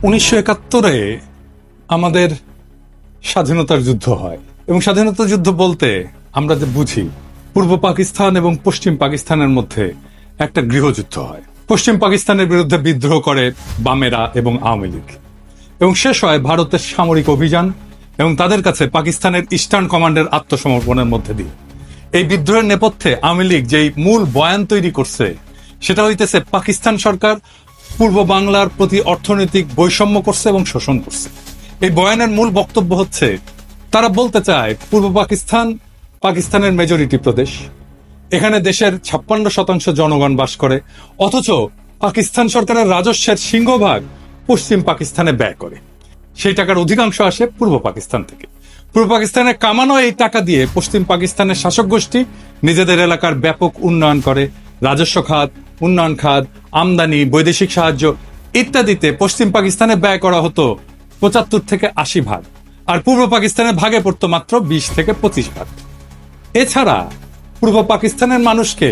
1971-এ আমাদের স্বাধীনতার যুদ্ধ হয় এবং স্বাধীনতা যুদ্ধ বলতে আমরা যে বুঝি পূর্ব পাকিস্তান এবং পশ্চিম পাকিস্তানের মধ্যে একটা গৃহযুদ্ধ হয়। পশ্চিম পাকিস্তানের বিরুদ্ধে বিদ্রোহ করে বামেরা এবং আওয়ামী লীগ এবং শেষ হয় ভারতের সামরিক অভিযান এবং তাদের কাছে পাকিস্তানের ইস্টার্ন কমান্ডের আত্মসমর্পণের মধ্যে দিয়ে। এই বিদ্রোহের নেপথ্যে আওয়ামী লীগ যেই মূল বয়ান তৈরি করছে সেটা হইতেছে পাকিস্তান সরকার পূর্ব বাংলার প্রতি অর্থনৈতিক বৈষম্য করছে এবং শোষণ করছে। এই বয়ানের মূল বক্তব্য হচ্ছে তারা বলতে চায় পূর্ব পাকিস্তান পাকিস্তানের মেজরিটি প্রদেশ, এখানে দেশের 56% জনগণ বাস করে, অথচ পাকিস্তান সরকারের রাজস্বের সিংহভাগ পশ্চিম পাকিস্তানে ব্যয় করে। সেই টাকার অধিকাংশ আসে পূর্ব পাকিস্তান থেকে। পূর্ব পাকিস্তানে কামানো এই টাকা দিয়ে পশ্চিম পাকিস্তানের শাসক গোষ্ঠী নিজেদের এলাকার ব্যাপক উন্নয়ন করে। রাজস্ব খাত, উন্নয়ন খাত, আমদানি, বৈদেশিক সাহায্য ইত্যাদিতে পশ্চিম পাকিস্তানে ব্যয় করা হতো 75 থেকে 80 ভাগ, আর পূর্ব পাকিস্তানের ভাগে পড়তো মাত্র 20 থেকে 25 ভাগ। এছাড়া পূর্ব পাকিস্তানের মানুষকে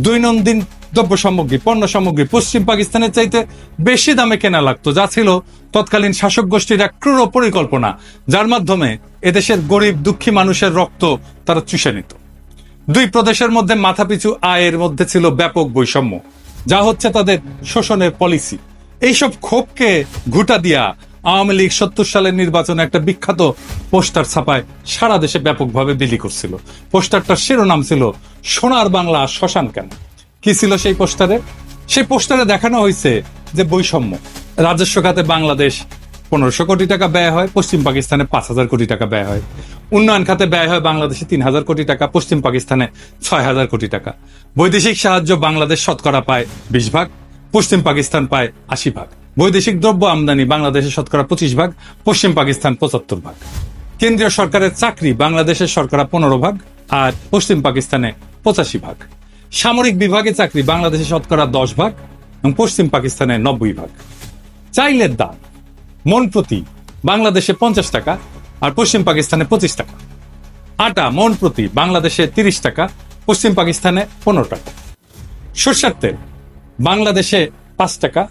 দৈনন্দিন দ্রব্য সামগ্রী, পণ্য সামগ্রী পশ্চিম পাকিস্তানের চাইতে বেশি দামে কেনা লাগতো, যা ছিল তৎকালীন শাসক গোষ্ঠীর এক ক্রূর পরিকল্পনা, যার মাধ্যমে এদেশের গরিব দুঃখী মানুষের রক্ত তারা চুষে নিত। দুই প্রদেশের মধ্যে মাথাপিছু আয়ের মধ্যে ছিল ব্যাপক বৈষম্য, যা হচ্ছে তাদের শোষণের পলিসি। এইসব ক্ষোভকে ঘুঁটা দিয়া আওয়ামী লীগ 70 সালের নির্বাচনে একটা বিখ্যাত পোস্টার ছাপায় সারা দেশে ব্যাপকভাবে বিলি করছিল। পোস্টারটার শিরোনাম ছিল সোনার বাংলা শ্মশান কেন। কি ছিল সেই পোস্টারে? সেই পোস্টারে দেখানো হয়েছে যে বৈষম্য, রাজস্ব খাতে বাংলাদেশ 1500 কোটি টাকা ব্যয় হয়, পশ্চিম পাকিস্তানে 5000 কোটি টাকা ব্যয় হয়। উন্নয়ন খাতে ব্যয় হয় বাংলাদেশে 3000 কোটি টাকা, পশ্চিম পাকিস্তানে 6000 কোটি টাকা। বৈদেশিক সাহায্য বাংলাদেশ শতকরা পায় 20 ভাগ, পশ্চিম পাকিস্তান পায় 80 ভাগ। বৈদেশিক দ্রব্য আমদানি বাংলাদেশে শতকরা 25 ভাগ, পশ্চিম পাকিস্তান 75 ভাগ। কেন্দ্রীয় সরকারের চাকরি বাংলাদেশের শতকরা 15 ভাগ আর পশ্চিম পাকিস্তানে 85 ভাগ। সামরিক বিভাগে চাকরি বাংলাদেশে শতকরা 10 ভাগ এবং পশ্চিম পাকিস্তানে 90 ভাগ। চাইলের দাম মন প্রতি বাংলাদেশে 50 টাকা আর পশ্চিম পাকিস্তানে 25 টাকা। আটা মন প্রতি বাংলাদেশে 30 টাকা, পশ্চিম পাকিস্তানে 15 টাকা। সরষের তেল বাংলাদেশে 5 টাকা,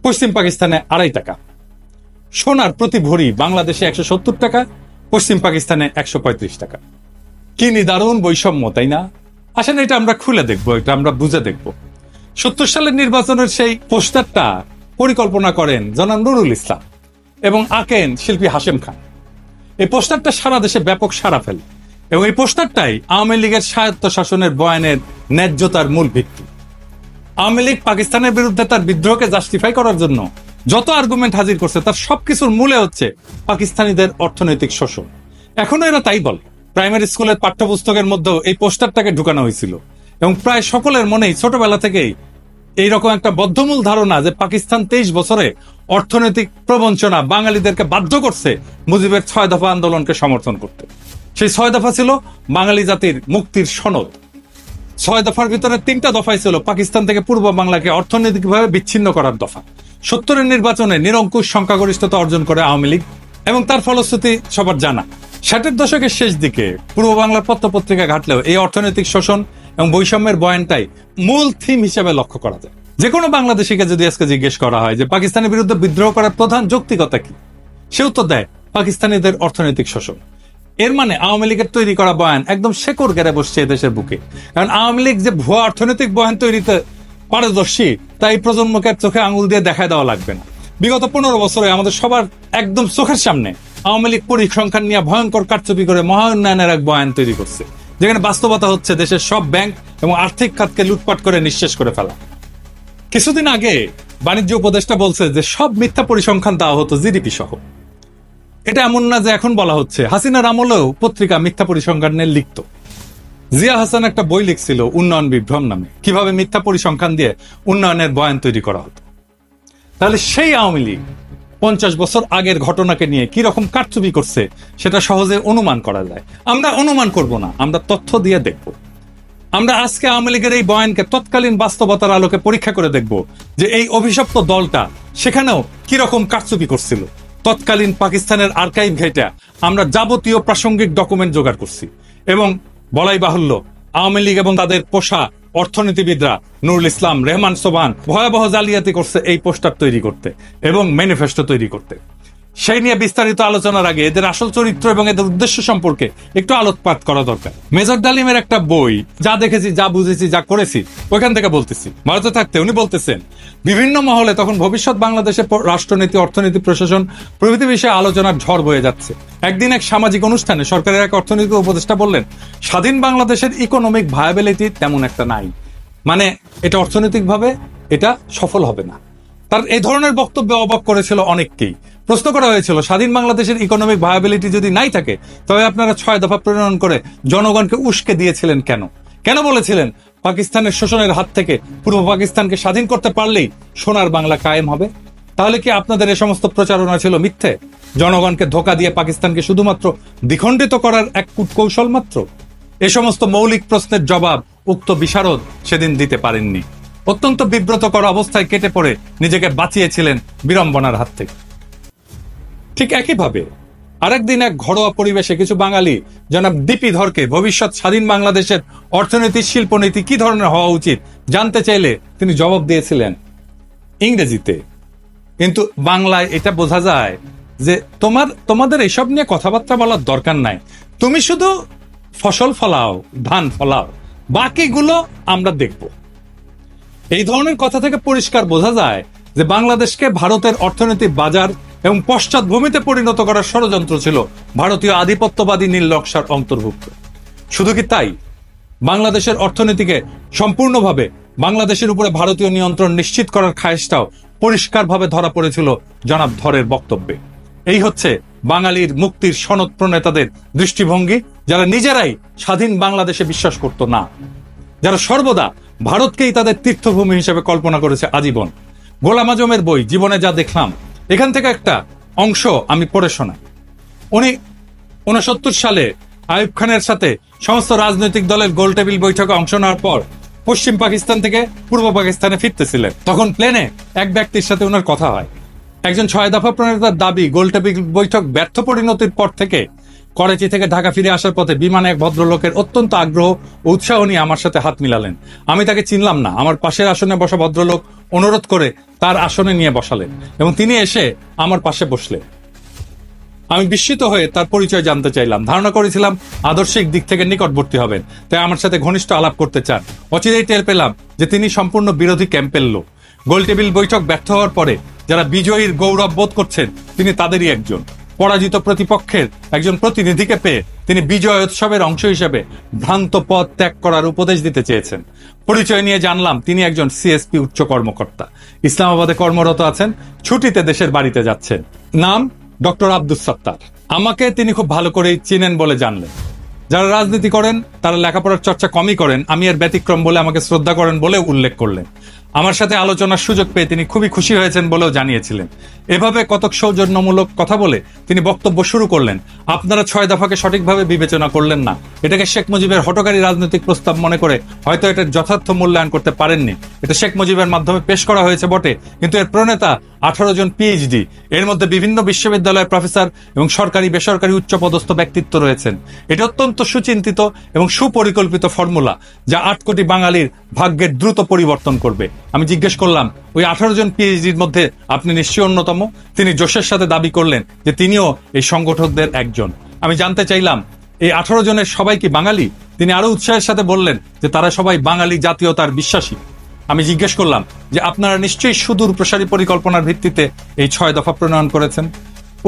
পশ্চিম পাকিস্তানে 2.5 টাকা। সোনার প্রতি ভরি বাংলাদেশে 170 টাকা, পশ্চিম পাকিস্তানে 135 টাকা। কি নিদারুণ বৈষম্য, তাই না? আসেন এটা আমরা খুলে দেখবো, এটা আমরা বুঝে দেখবো। 70 সালের নির্বাচনের সেই পোস্টারটা পরিকল্পনা করেন জনাব নুরুল ইসলাম এবং আঁকেন শিল্পী হাশেম খান। এই পোস্টারটা সারা দেশে ব্যাপক সাড়া ফেলে এবং এই পোস্টারটাই আওয়ামী লীগের স্বায়ত্ত শাসনের বয়ানের ন্যায্যতার মূল ভিত্তি। আওয়ামী লীগ পাকিস্তানের বিরুদ্ধে তার বিদ্রোহকে জাস্টিফাই করার জন্য যত আর্গুমেন্ট হাজির করছে তার সবকিছুর মূলে হচ্ছে পাকিস্তানিদের অর্থনৈতিক শোষণ। এখনো এরা তাই বলে। প্রাইমারি স্কুলের পাঠ্যপুস্তকের মধ্যেও এই পোস্টারটাকে ঢুকানো হয়েছিল এবং প্রায় সকলের মনেই ছোটবেলা থেকেই এইরকম একটা বদ্ধমূল ধারণা যে পাকিস্তান 23 বছরে অর্থনৈতিক প্রবঞ্চনা বাঙালিদেরকে বাধ্য করছে মুজিবের 6 দফা আন্দোলনকে সমর্থন করতে। সেই 6 দফা ছিল বাঙালি জাতির মুক্তির সনদ। 6 দফার ভিতরে 3টা দফাই ছিল পাকিস্তান থেকে পূর্ব বাংলাকে অর্থনৈতিকভাবে বিচ্ছিন্ন করার দফা। 70-এর নির্বাচনে নিরঙ্কুশ সংখ্যাগরিষ্ঠতা অর্জন করে আওয়ামী লীগ এবং তার ফলশ্রুতি সবার জানা। 60-এর দশকের শেষ দিকে পূর্ব বাংলার পত্রপত্রিকা ঘাটলেও এই অর্থনৈতিক শোষণ এবং বৈষম্যের বয়ানটাই মূল থিম হিসেবে লক্ষ্য করা যায়। যে কোনো বাংলাদেশিকে যদি আজকে জিজ্ঞেস করা হয় যে পাকিস্তানের বিরুদ্ধে বিদ্রোহ করার প্রধান যৌক্তিকতা কি, সে উত্তর দেয় পাকিস্তানিদের অর্থনৈতিক শোষণ। এর মানে আওয়ামী লীগের তৈরি করা বয়ান একদম শেকড় গেড়ে বসছে এদেশের বুকে। কারণ আওয়ামী লীগ যে ভুয়া অর্থনৈতিক বয়ান তৈরিতে পারদর্শী তাই প্রজন্মকে চোখে আঙুল দিয়ে দেখায় দেওয়া লাগবে না। বিগত 15 বছরে আমাদের সবার একদম চোখের সামনে আওয়ামী লীগ পরিসংখ্যান নিয়ে ভয়ঙ্কর কারচুপি করে মহা উন্নয়নের এক বয়ান তৈরি করছে, যেখানে বাস্তবতা হচ্ছে দেশের সব ব্যাংক এবং আর্থিক খাতকে লুটপাট করে নিঃশেষ করে ফেলা। কিছুদিন আগে বাণিজ্য উপদেষ্টা বলছে যে সব মিথ্যা পরিসংখ্যান দেওয়া হতো জিডিপি সহ। এটা এমন না যে এখন বলা হচ্ছে, হাসিনার আমলেও পত্রিকা মিথ্যা পরিসংখ্যান নিয়ে লিখত। জিয়া হাসান একটা বই লিখছিল উন্নয়ন বিভ্রম নামে, কিভাবে মিথ্যা পরিসংখ্যান দিয়ে উন্নয়নের বয়ান তৈরি করা হতো। তাহলে সেই আওয়ামী লীগ 50 বছর আগের ঘটনাকে নিয়ে কি রকম কারচুপি করছে সেটা সহজে অনুমান করা যায়। আমরা অনুমান করব না, আমরা তথ্য দিয়ে দেখব। আমরা আজকে আওয়ামী লীগের এই বয়ানকে তৎকালীন বাস্তবতার আলোকে পরীক্ষা করে দেখব যে এই অভিশপ্ত দলটা সেখানেও কি রকম কারচুপি করছিল। তৎকালীন পাকিস্তানের আর্কাইভ ঘেটে আমরা যাবতীয় প্রাসঙ্গিক ডকুমেন্ট জোগাড় করছি এবং বলাই বাহুল্য আওয়ামী লীগ এবং তাদের পোষা অর্থনীতিবিদরা নুরুল ইসলাম, রেহমান সোবহান ভয়াবহ জালিয়াতি করছে এই পোস্টার তৈরি করতে এবং ম্যানিফেস্টো তৈরি করতে। সেই নিয়ে বিস্তারিত আলোচনার আগে এদের আসল চরিত্র এবং এদের উদ্দেশ্য সম্পর্কে একটু আলোকপাত করা দরকার। মেজর ডালিমের একটা বই, যা দেখেছি, যা বুঝেছি, যা করেছি, ওইখান থেকে বলতেছি। ভারতে থাকতে উনি বলতেছেন, বিভিন্ন মহলে তখন ভবিষ্যৎ বাংলাদেশের রাষ্ট্রনীতি, অর্থনীতি, প্রশাসন প্রভৃতি বিষয়ে আলোচনার ঝড় বয়ে যাচ্ছে। একদিন এক সামাজিক অনুষ্ঠানে সরকারের এক অর্থনৈতিক উপদেষ্টা বললেন, স্বাধীন বাংলাদেশের ইকোনমিক ভায়াবিলিটি তেমন একটা নাই, মানে এটা অর্থনৈতিকভাবে এটা সফল হবে না। তার এই ধরনের বক্তব্যে অবাক করেছিল অনেককেই। প্রশ্ন করা হয়েছিল, স্বাধীন বাংলাদেশের ইকোনমিক ভায়াবিলিটি যদি নাই থাকে, তবে আপনারা 6 দফা প্রণয়ন করে জনগণকে উস্কে দিয়েছিলেন কেন? কেন বলেছিলেন পাকিস্তানের শোষণের হাত থেকে পূর্ব পাকিস্তানকে স্বাধীন করতে পারলেই সোনার বাংলা কায়েম হবে? তাহলে কি আপনাদের এ সমস্ত প্রচারণা ছিল মিথ্যে? জনগণকে ধোঁকা দিয়ে পাকিস্তানকে শুধুমাত্র দ্বিখণ্ডিত করার এক কূটকৌশল মাত্র? এ সমস্ত মৌলিক প্রশ্নের জবাব উক্ত বিশারদ সেদিন দিতে পারেননি। অত্যন্ত বিব্রতকর অবস্থায় কেটে পড়ে নিজেকে বাঁচিয়েছিলেন বিড়ম্বনার হাত থেকে। ঠিক একইভাবে আরেকদিন এক ঘরোয়া পরিবেশে কিছু বাঙালি জনাব ডিপি ধরকে ভবিষ্যৎ স্বাধীন বাংলাদেশের অর্থনীতি, শিল্পনীতি কি ধরনের হওয়া উচিত জানতে চাইলে তিনি জবাব দিয়েছিলেন ইংরেজিতে। কিন্তু বাংলায় এটা বোঝা যায় যে তোমাদের এসব নিয়ে কথাবার্তা বলার দরকার নাই, তুমি শুধু ফসল ফলাও, ধান ফলাও, বাকিগুলো আমরা দেখব। এই ধরনের কথা থেকে পরিষ্কার বোঝা যায় যে বাংলাদেশকে ভারতের অর্থনৈতিক বাজার এবং পশ্চাৎভূমিতে পরিণত করার ষড়যন্ত্র ছিল ভারতীয় আধিপত্যবাদী নীল নকশার অন্তর্ভুক্ত। শুধু কি তাই, বাংলাদেশের অর্থনীতিকে সম্পূর্ণভাবে বাংলাদেশের উপরে ভারতীয় নিয়ন্ত্রণ নিশ্চিত করার খায়েশটাও পরিষ্কারভাবে ধরা পড়েছিল জনাব ধরের বক্তব্যে। এই হচ্ছে বাঙালির মুক্তির সনদ প্রণেতাদের দৃষ্টিভঙ্গি, যারা নিজেরাই স্বাধীন বাংলাদেশে বিশ্বাস করত না, যারা সর্বদা ভারতকেই তাদের তীর্থভূমি হিসেবে কল্পনা করেছে আজীবন। গোলাম আজমের বই জীবনে যা দেখলাম, এখান থেকে একটা অংশ আমি পড়ে শোনাই। উনি 69 সালে আইয়ুব খানের সাথে সমস্ত রাজনৈতিক দলের গোল টেবিল বৈঠকে অংশ নেওয়ার পর পশ্চিম পাকিস্তান থেকে পূর্ব পাকিস্তানে ফিরতেছিলেন। তখন প্লেনে এক ব্যক্তির সাথে ওনার কথা হয়। একজন 6 দফা প্রণেতার দাবি, গোল টেবিল বৈঠক ব্যর্থ পরিণতির পর থেকে করাচি থেকে ঢাকা ফিরে আসার পথে বিমানে এক ভদ্রলোকের অত্যন্ত আগ্রহ ও উৎসাহ নিয়ে আমার সাথে হাত মিলালেন। আমি তাকে চিনলাম না। আমার পাশের আসনে বসা ভদ্রলোক অনুরোধ করে তার আসনে নিয়ে বসালেন এবং তিনি এসে আমার পাশে বসলেন। আমি বিস্মিত হয়ে তার পরিচয় জানতে চাইলাম। ধারণা করেছিলাম আদর্শিক দিক থেকে নিকটবর্তী হবেন, তাই আমার সাথে ঘনিষ্ঠ আলাপ করতে চান। অচিরেই টের পেলাম যে তিনি সম্পূর্ণ বিরোধী ক্যাম্পের লোক। গোল টেবিল বৈঠক ব্যর্থ হওয়ার পরে যারা বিজয়ীর গৌরব বোধ করছেন, তিনি তাদেরই একজন। পরাজিত প্রতিপক্ষের একজন প্রতিনিধিকে পেয়ে তিনি বিজয় উৎসবের অংশ হিসেবে ভ্রান্ত পথ ত্যাগ করার উপদেশ দিতে চেয়েছেন। পরিচয় নিয়ে জানলাম তিনি একজন সিএসপি উচ্চ কর্মকর্তা, ইসলামাবাদে কর্মরত আছেন, ছুটিতে দেশের বাড়িতে যাচ্ছেন। নাম ডক্টর আব্দুস সাত্তার। আমাকে তিনি খুব ভালো করেই চিনেন বলে জানলেন। যারা রাজনীতি করেন তারা লেখাপড়ার চর্চা কমই করেন, আমি এর ব্যতিক্রম বলে আমাকে শ্রদ্ধা করেন বলে উল্লেখ করলেন। আমার সাথে আলোচনার সুযোগ পেয়ে তিনি খুবই খুশি হয়েছেন বলেও জানিয়েছিলেন। এভাবে কতক সৌজন্যমূলক কথা বলে তিনি বক্তব্য শুরু করলেন। আপনারা 6 দফাকে সঠিকভাবে বিবেচনা করলেন না, এটাকে শেখ মুজিবের হঠকারী রাজনৈতিক প্রস্তাব মনে করে হয়তো এটার যথার্থ মূল্যায়ন করতে পারেননি। এটা শেখ মুজিবের মাধ্যমে পেশ করা হয়েছে বটে, কিন্তু এর প্রণেতা 18 জন পিএইচডি, এর মধ্যে বিভিন্ন বিশ্ববিদ্যালয়ের প্রফেসর এবং সরকারি বেসরকারি উচ্চপদস্থ ব্যক্তিত্ব রয়েছেন। এটা অত্যন্ত সুচিন্তিত এবং সুপরিকল্পিত ফর্মুলা, যা 8 কোটি বাঙালির ভাগ্যের দ্রুত পরিবর্তন করবে। আমি জিজ্ঞেস করলাম, ওই 18 জন পিএইচডির মধ্যে আপনি নিশ্চয়ই অন্যতম? তিনি জোশের সাথে দাবি করলেন যে তিনিও এই সংগঠকদের একজন। আমি জানতে চাইলাম, এই 18 জনের সবাই কি বাঙালি? তিনি আরো উৎসাহের সাথে বললেন যে তারা সবাই বাঙালি জাতীয়তার বিশ্বাসী। আমি জিজ্ঞেস করলাম যে আপনারা নিশ্চয়ই সুদূর প্রসারী পরিকল্পনার ভিত্তিতে এই 6 দফা প্রণয়ন করেছেন।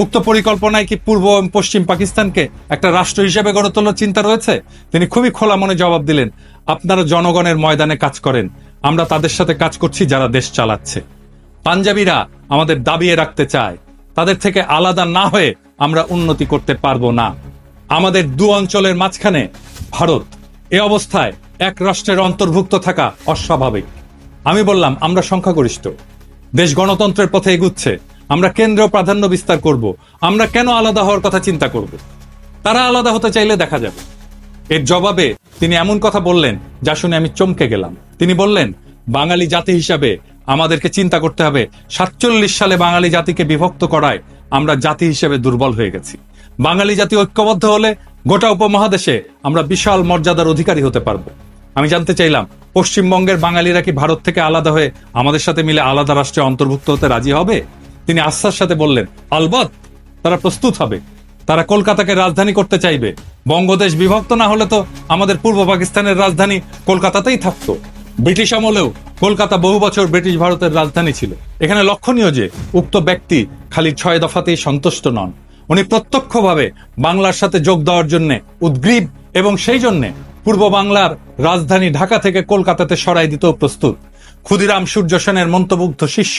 উক্ত পরিকল্পনায় কি পূর্ব এবং পশ্চিম পাকিস্তানকে একটা রাষ্ট্র হিসেবে গড়ে তোলার চিন্তা রয়েছে? তিনি খুবই খোলা মনে জবাব দিলেন, আপনারা জনগণের ময়দানে কাজ করেন, আমরা তাদের সাথে কাজ করছি যারা দেশ চালাচ্ছে। পাঞ্জাবিরা আমাদের দাবিয়ে রাখতে চায়, তাদের থেকে আলাদা না হয়ে আমরা উন্নতি করতে পারবো না। আমাদের 2 অঞ্চলের মাঝখানে ভারত, এ অবস্থায় এক রাষ্ট্রের অন্তর্ভুক্ত থাকা অস্বাভাবিক। আমি বললাম, আমরা সংখ্যাগরিষ্ঠ, দেশ গণতন্ত্রের পথে এগুচ্ছে, আমরা কেন্দ্র প্রাধান্য বিস্তার করব, আমরা কেন আলাদা হওয়ার কথা চিন্তা করব? তারা আলাদা হতে চাইলে দেখা যাবে। এর জবাবে তিনি এমন কথা বললেন যা শুনে আমি চমকে গেলাম। তিনি বললেন, বাঙালি জাতি হিসাবে আমাদেরকে চিন্তা করতে হবে 47 সালে বাঙালি জাতিকে বিভক্ত করায় আমরা জাতি হিসেবে দুর্বল হয়ে গেছি। বাঙালি জাতি ঐক্যবদ্ধ হলে গোটা উপমহাদেশে আমরা বিশাল মর্যাদার অধিকারী হতে পারবো। আমি জানতে চাইলাম, পশ্চিমবঙ্গের বাঙালিরা কি ভারত থেকে আলাদা হয়ে আমাদের সাথে মিলে আলাদা রাষ্ট্রে অন্তর্ভুক্ত হতে রাজি হবে? তিনি আস্থার সাথে বললেন, আলবৎ তারা প্রস্তুত হবে। তারা কলকাতাকে রাজধানী করতে চাইবে। বঙ্গদেশ বিভক্ত না হলে তো আমাদের পূর্ব পাকিস্তানের রাজধানী কলকাতাতেই থাকতো। ব্রিটিশ আমলেও কলকাতা বহু বছর ব্রিটিশ ভারতের রাজধানী ছিল। এখানে লক্ষণীয় যে উক্ত ব্যক্তি খালি 6 দফাতেই সন্তুষ্ট নন, উনি প্রত্যক্ষভাবে বাংলার সাথে যোগ দেওয়ার জন্য উদ্গ্রীব এবং সেই জন্য পূর্ব বাংলার রাজধানী ঢাকা থেকে কলকাতাতে সরাই দিতেও প্রস্তুত। ক্ষুদিরাম সূর্য সেনের মন্ত্রমুগ্ধ শিষ্য।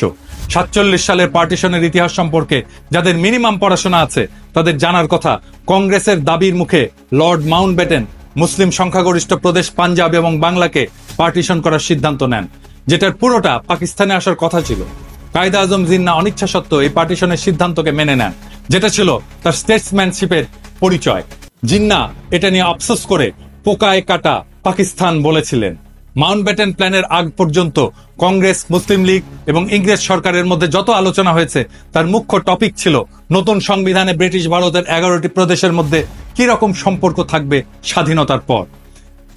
47 সালের পার্টিশনের ইতিহাস সম্পর্কে যাদের মিনিমাম পড়াশোনা আছে তাদের জানার কথা, কংগ্রেসের দাবির মুখে লর্ড মাউন্টব্যাটেন মুসলিম সংখ্যাগরিষ্ঠ প্রদেশ পাঞ্জাব এবং বাংলাকে পার্টিশন করার সিদ্ধান্ত নেন, যেটার পুরোটা পাকিস্তানে আসার কথা ছিল। কায়েদে আজম জিন্না অনিচ্ছা সত্ত্বেও এই পার্টিশনের সিদ্ধান্তকে মেনে নেন, যেটা ছিল তার স্টেটসম্যানশিপের পরিচয়। জিন্না এটা নিয়ে আফসোস করে পোকায় কাটা পাকিস্তান বলেছিলেন। মাউন্টব্যাটেন প্ল্যানের আগ পর্যন্ত কংগ্রেস, মুসলিম লীগ এবং ইংরেজ সরকারের মধ্যে যত আলোচনা হয়েছে তার মুখ্য টপিক ছিল নতুন সংবিধানে ব্রিটিশ ভারতের 11টি প্রদেশের মধ্যে কি রকম সম্পর্ক থাকবে স্বাধীনতার পর।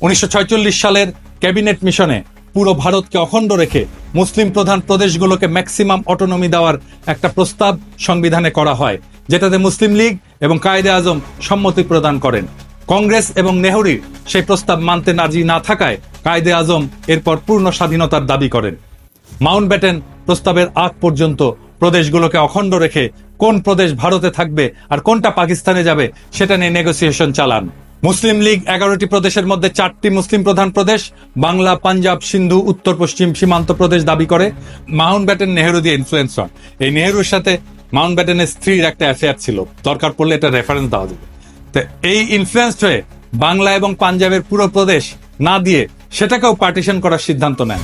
1946 সালের ক্যাবিনেট মিশনে পুরো ভারতকে অখণ্ড রেখে মুসলিম প্রধান প্রদেশগুলোকে ম্যাক্সিমাম অটোনমি দেওয়ার একটা প্রস্তাব সংবিধানে করা হয়, যেটাতে মুসলিম লীগ এবং কায়েদে আজম সম্মতি প্রদান করেন। কংগ্রেস এবং নেহরুর সেই প্রস্তাব মানতে রাজি না থাকায় কায়েদে আজম এরপর পূর্ণ স্বাধীনতার দাবি করেন। মাউন্টব্যাটেন প্রস্তাবের আগ পর্যন্ত প্রদেশগুলোকে অখণ্ড রেখে কোন প্রদেশ ভারতে থাকবে আর কোনটা পাকিস্তানে যাবে সেটা নিয়ে নেগোসিয়েশন চালান। মুসলিম লীগ 11টি প্রদেশের মধ্যে 4টি মুসলিম প্রধান প্রদেশ বাংলা, পাঞ্জাব, সিন্ধু, উত্তর পশ্চিম সীমান্ত প্রদেশ দাবি করে। মাউন্টব্যাটেন নেহরু দিয়ে ইনফ্লুয়েন্স হন। এই নেহরুর সাথে মাউন্টব্যাটেনের স্ত্রীর একটা অ্যাফেয়ার ছিল, দরকার পড়লে এটা রেফারেন্স দেওয়া যাবে। তো এই ইনফ্লুয়েন্সড হয়ে বাংলা এবং পাঞ্জাবের পুরো প্রদেশ না দিয়ে সেটাকেও পার্টিশন করার সিদ্ধান্ত নেন।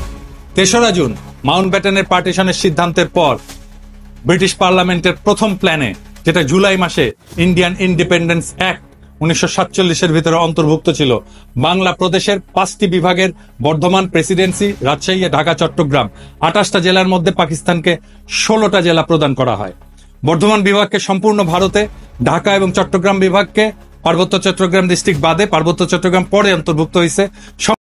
3রা জুন মাউন্টব্যাটেনের পার্টিশনের সিদ্ধান্তের পর ব্রিটিশ পার্লামেন্টের প্রথম প্ল্যানে, যেটা জুলাই মাসে ইন্ডিয়ান ইন্ডিপেন্ডেন্স অ্যাক্ট 1947-এর ভিতরে অন্তর্ভুক্ত ছিল, বাংলা প্রদেশের 5টি বিভাগের বর্ধমান প্রেসিডেন্সি, রাজশাহী, ঢাকা, চট্টগ্রাম 28টা জেলার মধ্যে পাকিস্তানকে 16টা জেলা প্রদান করা হয়। বর্ধমান বিভাগকে সম্পূর্ণ ভারতে, ঢাকা এবং চট্টগ্রাম বিভাগকে পার্বত্য চট্টগ্রাম ডিস্ট্রিক্ট বাদে, পার্বত্য চট্টগ্রাম পরে অন্তর্ভুক্ত হয়েছে।